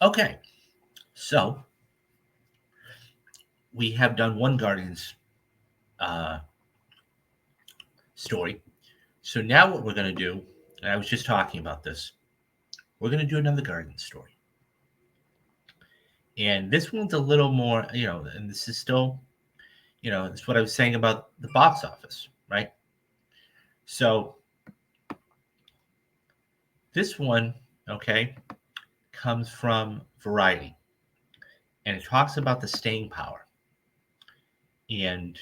Okay, so we have done one Guardians uh, story. So now what we're going to do, and I was just talking about this, we're going to do another Guardians story. And this one's a little more, and this is still, it's what I was saying about the box office, right? So this one, okay, comes from Variety, and it talks about the staying power. And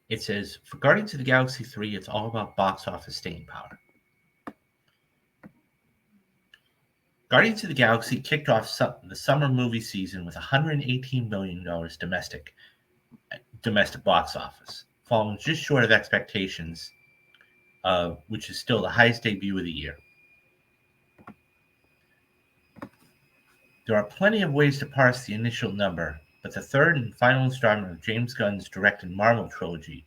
it says, for Guardians of the Galaxy 3, it's all about box office staying power. Guardians of the Galaxy kicked off the summer movie season with $118 million domestic box office, falling just short of expectations, which is still the highest debut of the year. There are plenty of ways to parse the initial number, but the third and final installment of James Gunn's directed Marvel trilogy,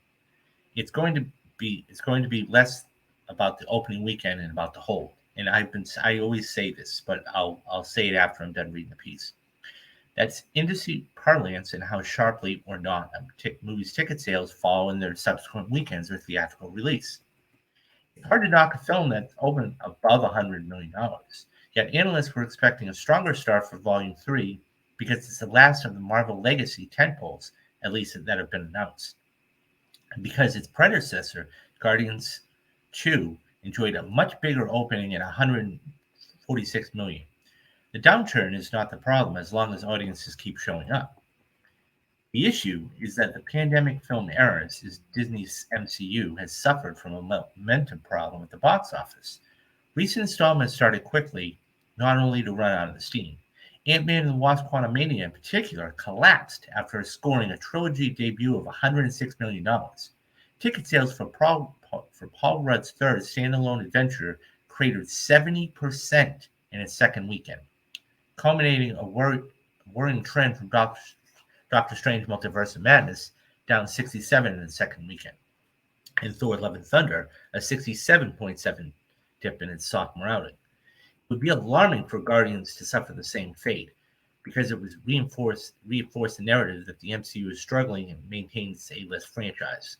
it's going to be less about the opening weekend and about the whole. And I always say this, but I'll say it after I'm done reading the piece. That's industry parlance and how sharply or not movies' ticket sales fall in their subsequent weekends or theatrical release. It's hard to knock a film that opened above $100 million. Yet analysts were expecting a stronger start for Volume 3 because it's the last of the Marvel Legacy tentpoles, at least that have been announced. And because its predecessor, Guardians 2, enjoyed a much bigger opening at 146 million. The downturn is not the problem as long as audiences keep showing up. The issue is that the pandemic film eras is Disney's MCU has suffered from a momentum problem at the box office. Recent installments started quickly, not only to run out of steam. Ant-Man and the Wasp: Quantumania in particular collapsed after scoring a trilogy debut of $106 million. Ticket sales for Paul Rudd's third standalone adventure cratered 70% in its second weekend, culminating a worrying trend from Doctor Strange Multiverse of Madness, down 67 in the second weekend, and Thor Love and Thunder, a 67.7 dip in its sophomore outing. It would be alarming for Guardians to suffer the same fate, because it was reinforced the narrative that the MCU is struggling and maintains its A-list franchise.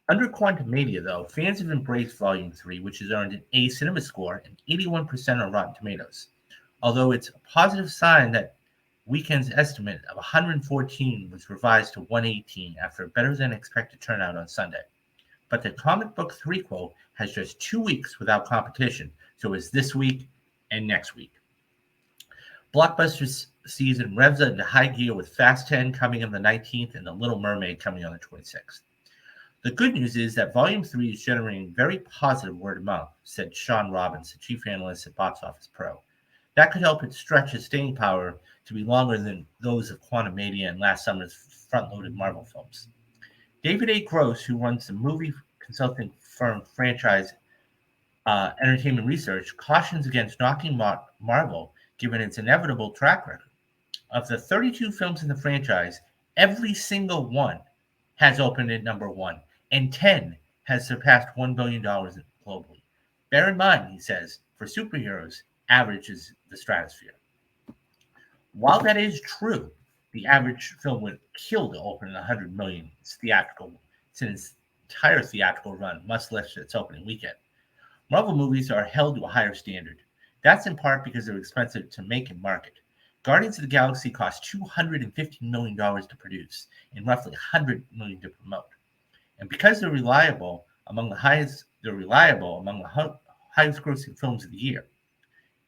Under Quantumania, though, fans have embraced Volume 3, which has earned an A Cinema score and 81% on Rotten Tomatoes. Although it's a positive sign that Weekend's estimate of 114 was revised to 118 after a better-than-expected turnout on Sunday. But the comic book threequel has just 2 weeks without competition, so it's this week and next week. Blockbuster season revs into high gear with Fast 10 coming on the 19th and The Little Mermaid coming on the 26th. The good news is that Volume 3 is generating very positive word of mouth, said Sean Robbins, the chief analyst at Box Office Pro. That could help it stretch its staying power to be longer than those of Quantumania and last summer's front-loaded Marvel films. David A. Gross, who runs the movie consulting firm Franchise Entertainment Research, cautions against knocking Marvel given its inevitable track record. Of the 32 films in the franchise, every single one has opened at number one, and 10 has surpassed $1 billion globally. Bear in mind, he says, for superheroes, average is the stratosphere. While that is true, the average film would kill to open 100 million its entire theatrical run, much less its opening weekend. Marvel movies are held to a higher standard. That's in part because they're expensive to make and market. Guardians of the Galaxy cost $250 million to produce and roughly $100 million to promote. And because they're reliable among the highest grossing films of the year.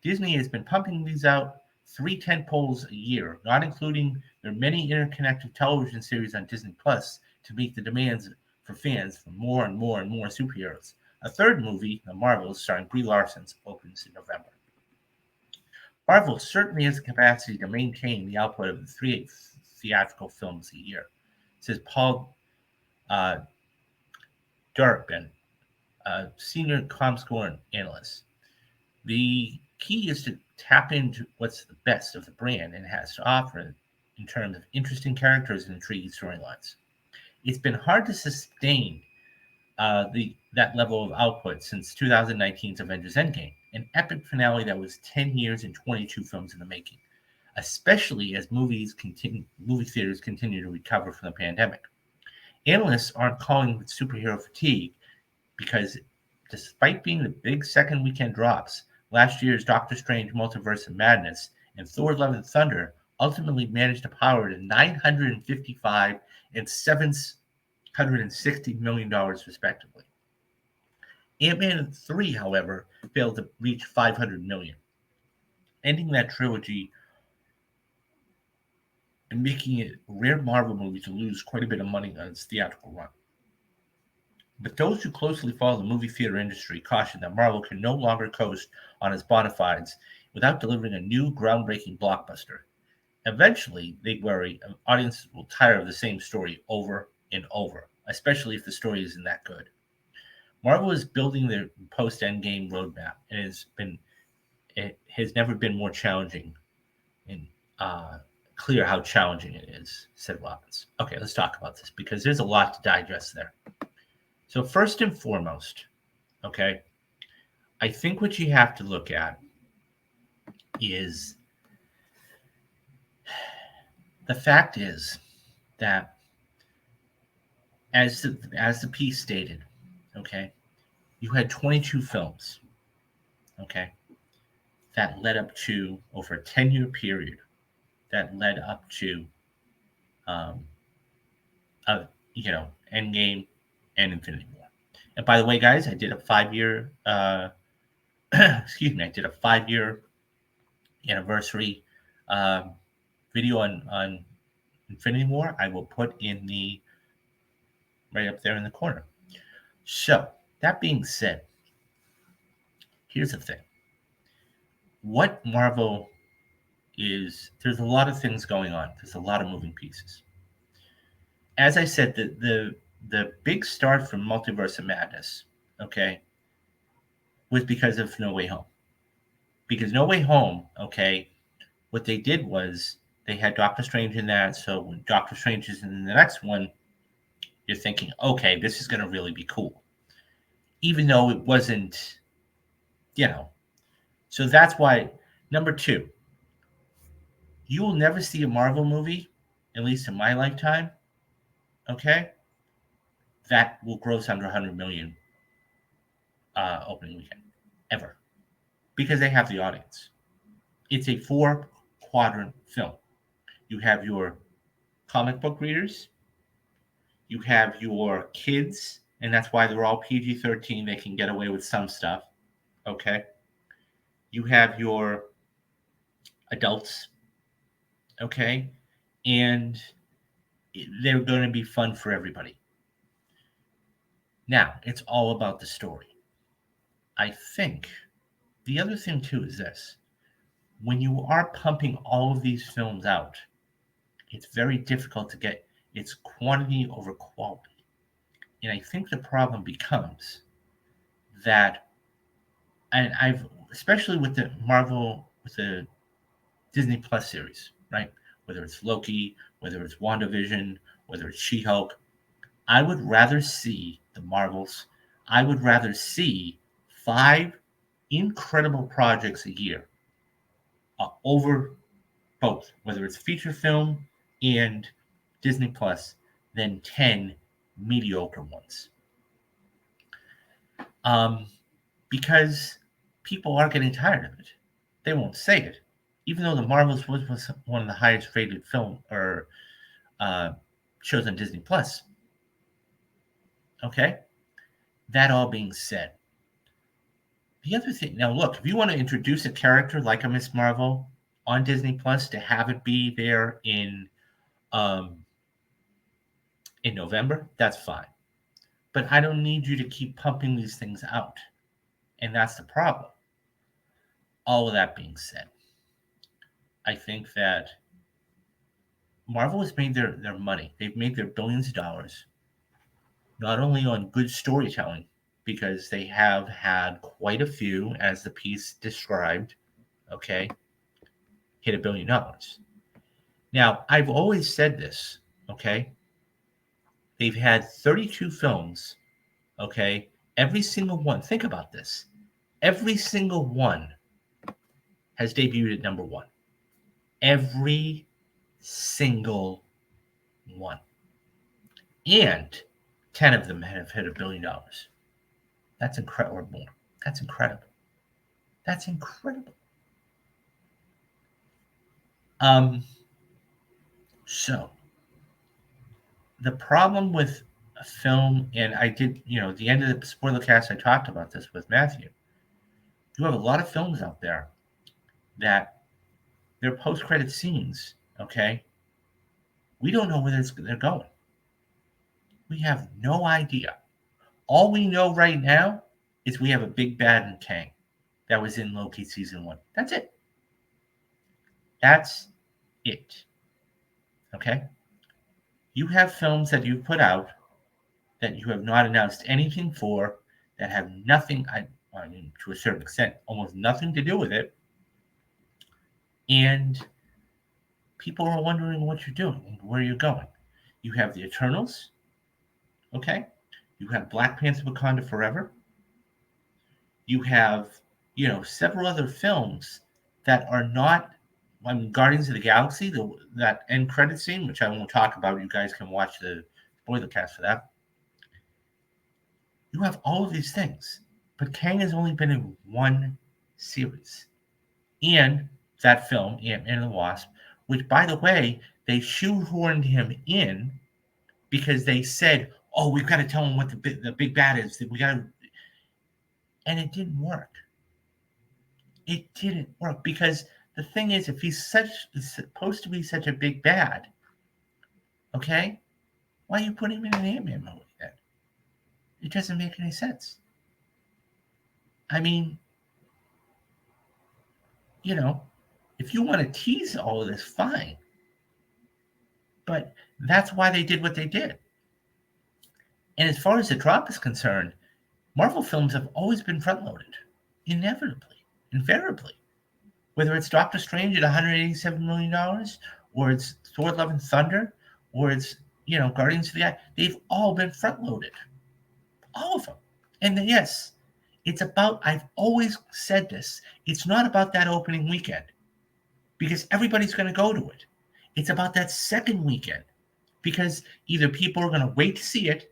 Disney has been pumping these out 3 tentpoles a year, not including their many interconnected television series on Disney Plus, to meet the demands for fans for more and more and more superheroes. A third movie, The Marvels, starring Brie Larson, opens in November. Marvel certainly has the capacity to maintain the output of the 3 theatrical films a year, says Paul Durbin, a senior ComScore analyst. The key is to tap into what's the best of the brand and has to offer in terms of interesting characters and intriguing storylines. It's been hard to sustain that level of output since 2019's Avengers Endgame. an epic finale that was 10 years and 22 films in the making, especially as movie theaters continue to recover from the pandemic. Analysts aren't calling it superhero fatigue because despite being the big second weekend drops, last year's Doctor Strange Multiverse of Madness and Thor Love and Thunder ultimately managed to power to $955 and $760 million respectively. Ant-Man 3, however, failed to reach $500 million, ending that trilogy and making it a rare Marvel movie to lose quite a bit of money on its theatrical run. But those who closely follow the movie theater industry caution that Marvel can no longer coast on its bona fides without delivering a new groundbreaking blockbuster. Eventually, they worry, audiences will tire of the same story over and over, especially if the story isn't that good. Marvel is building their post-Endgame roadmap, and it has never been more challenging and clear how challenging it is, said Robbins. Okay, let's talk about this because there's a lot to digest there. So first and foremost, okay, I think what you have to look at is the fact is that as the piece stated, okay, you had 22 films, okay, that led up to over a 10-year period that led up to, um, Endgame and Infinity War. And by the way, guys, I did a 5-year, excuse me, I did a 5-year anniversary video on Infinity War. I will put in the right up there in the corner. So that being said, here's the thing. What Marvel there's a lot of things going on. There's a lot of moving pieces. As I said, the big start from Multiverse of Madness, okay, was because of No Way Home. Because No Way Home, okay, what they did was they had Doctor Strange in that. So when Doctor Strange is in the next one, you're thinking, okay, this is going to really be cool. Even though it wasn't, So that's why, number two, you will never see a Marvel movie, at least in my lifetime, okay, that will gross under 100 million opening weekend, ever. Because they have the audience. It's a 4-quadrant film. You have your comic book readers, you have your kids, and that's why they're all PG-13. They can get away with some stuff, okay? You have your adults, okay? And they're going to be fun for everybody. Now, it's all about the story. I think the other thing, too, is this. When you are pumping all of these films out, it's very difficult to get its quantity over quality. And I think the problem becomes that, and especially with the Disney Plus series, right? Whether it's Loki, whether it's WandaVision, whether it's She-Hulk, I would rather see the Marvels. I would rather see 5 incredible projects a year over both, whether it's feature film and Disney Plus, than 10 mediocre ones. Because people are getting tired of it. They won't say it, even though the Marvels was one of the highest rated film or shows on Disney Plus. Okay, that all being said, the other thing now, look, if you want to introduce a character like a Miss Marvel on Disney Plus to have it be there in November, that's fine. But I don't need you to keep pumping these things out. And that's the problem. All of that being said, I think that Marvel has made their money. They've made their billions of dollars, not only on good storytelling, because they have had quite a few, as the piece described, okay, hit $1 billion. Now, I've always said this, okay? They've had 32 films, okay? Every single one, think about this. Every single one has debuted at number one. Every single one. And 10 of them have hit $1 billion. That's incredible, or more. That's incredible. That's incredible. So the problem with a film, and I did, at the end of the spoiler cast, I talked about this with Matthew. You have a lot of films out there that their post-credit scenes, okay, we don't know where they're going. We have no idea. All we know right now is we have a big bad in Kang that was in Loki season 1. That's it. That's it. Okay? You have films that you've put out that you have not announced anything for, that have nothing, I mean, to a certain extent, almost nothing to do with it. And people are wondering what you're doing and where you're going. You have the Eternals, okay? You have Black Panther Wakanda Forever. You have, several other films that are not, Guardians of the Galaxy, that end credit scene, which I won't talk about. You guys can watch the spoiler cast for that. You have all of these things, but Kang has only been in one series. And that film, Ant-Man and the Wasp, which, by the way, they shoehorned him in because they said, "Oh, we've got to tell him what the big bad is. We got to," and it didn't work. It didn't work because the thing is, if he's supposed to be such a big bad, okay, why you put him in an Ant-Man movie then? It doesn't make any sense. I mean, if you want to tease all of this, fine. But that's why they did what they did. And as far as the drop is concerned, Marvel films have always been front-loaded, inevitably, invariably. Whether it's Doctor Strange at $187 million, or it's Thor: Love and Thunder, or it's, Guardians of the Galaxy, they've all been front-loaded. All of them. And then, yes, I've always said this, it's not about that opening weekend, because everybody's going to go to it. It's about that second weekend, because either people are going to wait to see it,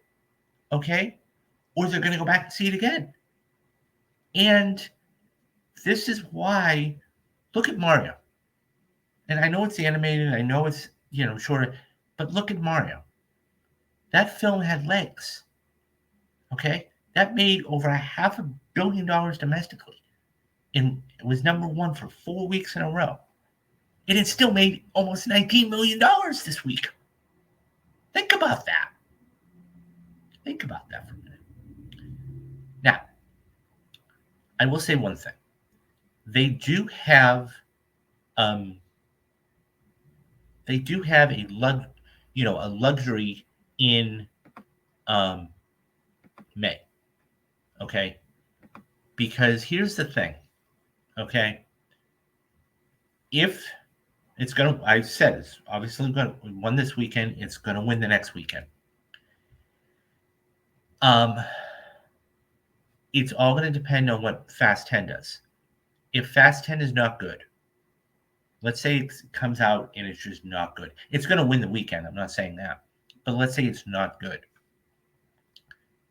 okay, or they're going to go back and see it again. And this is why, look at Mario. And I know it's animated, I know it's, shorter, but look at Mario. That film had legs, okay? That made over $500 million domestically. And it was number one for 4 weeks in a row. And it still made almost $19 million this week. Think about that. Think about that for a minute. Now, I will say one thing. They do have a luxury in May. Okay? Because here's the thing. Okay? If it's going to, I said it's obviously going to win this weekend, it's going to win the next weekend. It's all going to depend on what Fast 10 does. If Fast 10 is not good, let's say it comes out and it's just not good. It's going to win the weekend. I'm not saying that. But let's say it's not good.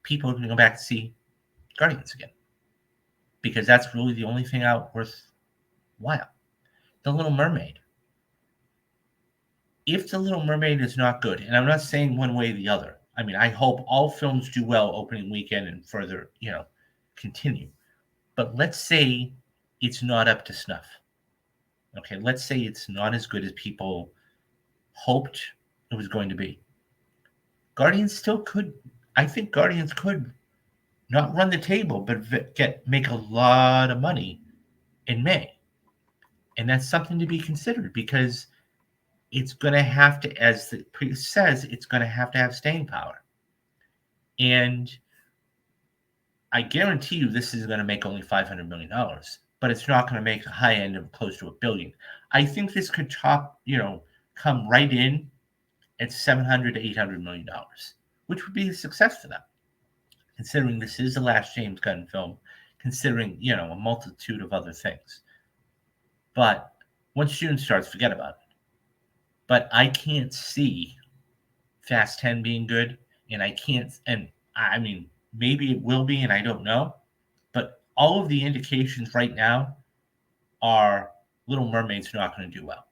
People are going to go back to see Guardians again. Because that's really the only thing out worthwhile. The Little Mermaid. If The Little Mermaid is not good, and I'm not saying one way or the other. I mean, I hope all films do well opening weekend and further, continue. But let's say it's not up to snuff. Okay, let's say it's not as good as people hoped it was going to be. Guardians still could, I think Guardians could not run the table, but make a lot of money in May. And that's something to be considered because it's going to have to, as the priest says, it's going to have staying power. And I guarantee you this is going to make only $500 million, but it's not going to make a high end of close to $1 billion. I think this could come right in at $700 to $800 million, which would be a success for them. Considering this is the last James Gunn film, considering, a multitude of other things. But once June starts, forget about it. But I can't see Fast 10 being good, and I can't, and I mean, maybe it will be, and I don't know. But all of the indications right now are Little Mermaid's not going to do well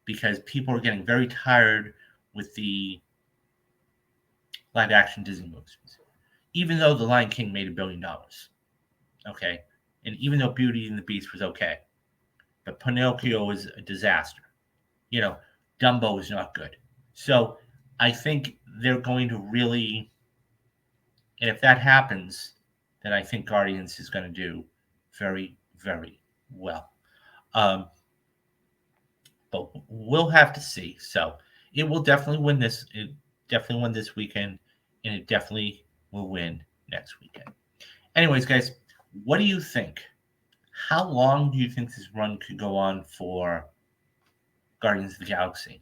because people are getting very tired with the live action Disney movies. Even though The Lion King made $1 billion, okay, and even though Beauty and the Beast was okay, but Pinocchio was a disaster. Dumbo is not good. So I think they're going to really, and if that happens, then I think Guardians is going to do very, very well. But we'll have to see. So it will definitely win this. It definitely win this weekend, and it definitely will win next weekend. Anyways, guys, what do you think? How long do you think this run could go on for Guardians of the Galaxy?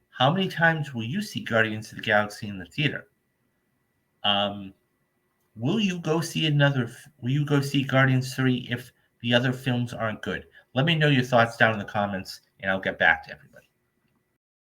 How many times will you see Guardians of the Galaxy in the theater? Will you go see Will you go see Guardians 3 if the other films aren't good? Let me know your thoughts down in the comments, and I'll get back to everybody.